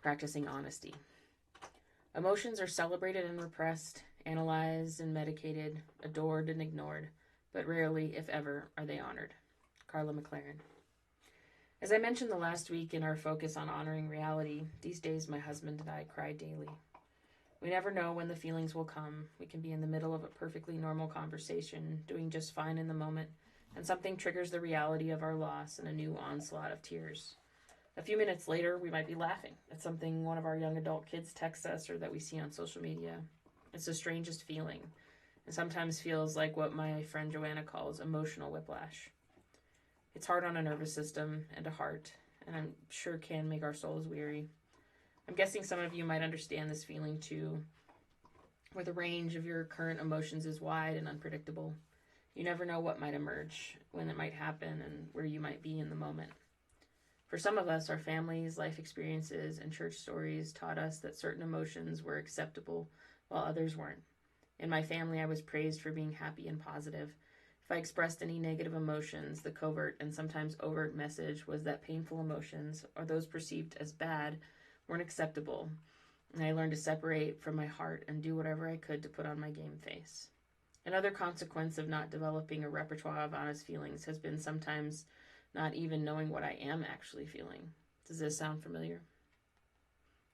practicing honesty. Emotions are celebrated and repressed, analyzed and medicated, adored and ignored, but rarely, if ever, are they honored. Carla McLaren. As I mentioned the last week in our focus on honoring reality, these days my husband and I cry daily. We never know when the feelings will come. We can be in the middle of a perfectly normal conversation, doing just fine in the moment, and something triggers the reality of our loss and a new onslaught of tears. A few minutes later, we might be laughing at something one of our young adult kids texts us or that we see on social media. It's the strangest feeling, and sometimes feels like what my friend Joanna calls emotional whiplash. It's hard on a nervous system and a heart, and I'm sure can make our souls weary. I'm guessing some of you might understand this feeling too, where the range of your current emotions is wide and unpredictable. You never know what might emerge, when it might happen, and where you might be in the moment. For some of us, our families, life experiences, and church stories taught us that certain emotions were acceptable while others weren't. In my family, I was praised for being happy and positive. If I expressed any negative emotions, the covert and sometimes overt message was that painful emotions, or those perceived as bad, weren't acceptable, and I learned to separate from my heart and do whatever I could to put on my game face. Another consequence of not developing a repertoire of honest feelings has been sometimes not even knowing what I am actually feeling. Does this sound familiar?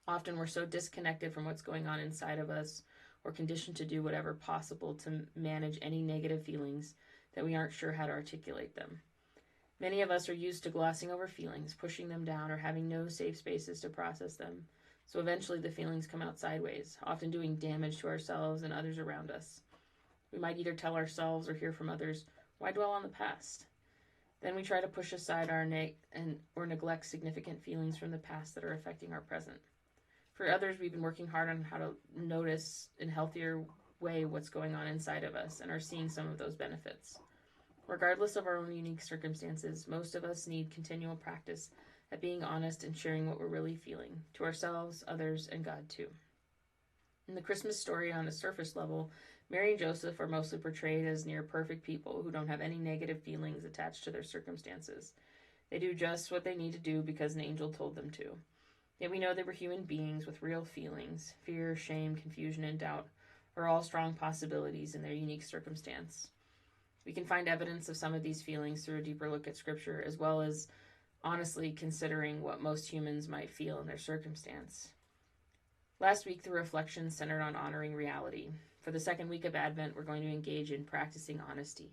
Often we're so disconnected from what's going on inside of us, or conditioned to do whatever possible to manage any negative feelings, that we aren't sure how to articulate them. Many of us are used to glossing over feelings, pushing them down, or having no safe spaces to process them. So eventually the feelings come out sideways, often doing damage to ourselves and others around us. We might either tell ourselves or hear from others, "Why dwell on the past?" Then we try to push aside our or neglect significant feelings from the past that are affecting our present. For others, we've been working hard on how to notice in a healthier way what's going on inside of us and are seeing some of those benefits. Regardless of our own unique circumstances, most of us need continual practice at being honest and sharing what we're really feeling, to ourselves, others, and God too. In the Christmas story, on a surface level, Mary and Joseph are mostly portrayed as near perfect people who don't have any negative feelings attached to their circumstances. They do just what they need to do because an angel told them to. Yet we know they were human beings with real feelings. Fear, shame, confusion, and doubt are all strong possibilities in their unique circumstance. We can find evidence of some of these feelings through a deeper look at Scripture, as well as honestly considering what most humans might feel in their circumstance. Last week, the reflection centered on honoring reality. For the second week of Advent, we're going to engage in practicing honesty.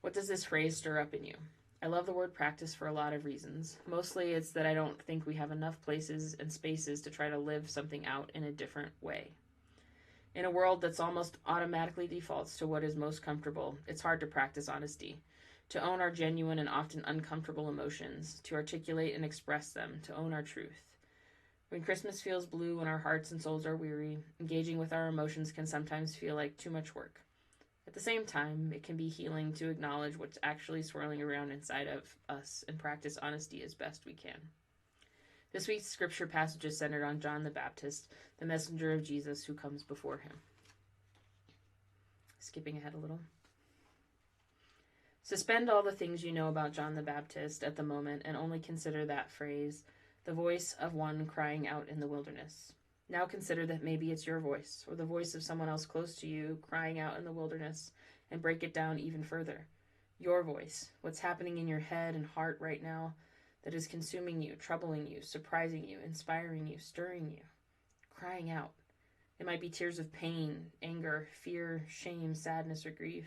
What does this phrase stir up in you? I love the word practice for a lot of reasons. Mostly it's that I don't think we have enough places and spaces to try to live something out in a different way. In a world that's almost automatically defaults to what is most comfortable, it's hard to practice honesty, to own our genuine and often uncomfortable emotions, to articulate and express them, to own our truth. When Christmas feels blue and our hearts and souls are weary, engaging with our emotions can sometimes feel like too much work. At the same time, it can be healing to acknowledge what's actually swirling around inside of us and practice honesty as best we can. This week's scripture passage is centered on John the Baptist, the messenger of Jesus who comes before him. Skipping ahead a little. Suspend all the things you know about John the Baptist at the moment and only consider that phrase, the voice of one crying out in the wilderness. Now consider that maybe it's your voice, or the voice of someone else close to you crying out in the wilderness, and break it down even further. Your voice, what's happening in your head and heart right now that is consuming you, troubling you, surprising you, inspiring you, stirring you, crying out. It might be tears of pain, anger, fear, shame, sadness, or grief,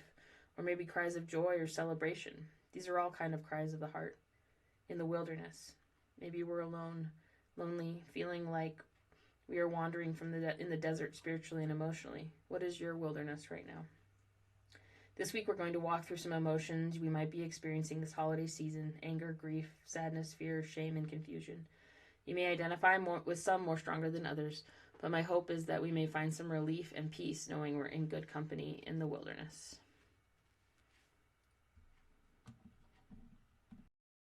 or maybe cries of joy or celebration. These are all kind of cries of the heart. In the wilderness, maybe we're alone, lonely, feeling like we are wandering in the desert spiritually and emotionally. What is your wilderness right now? This week we're going to walk through some emotions we might be experiencing this holiday season: anger, grief, sadness, fear, shame, and confusion. You may identify with some more stronger than others, but my hope is that we may find some relief and peace knowing we're in good company in the wilderness.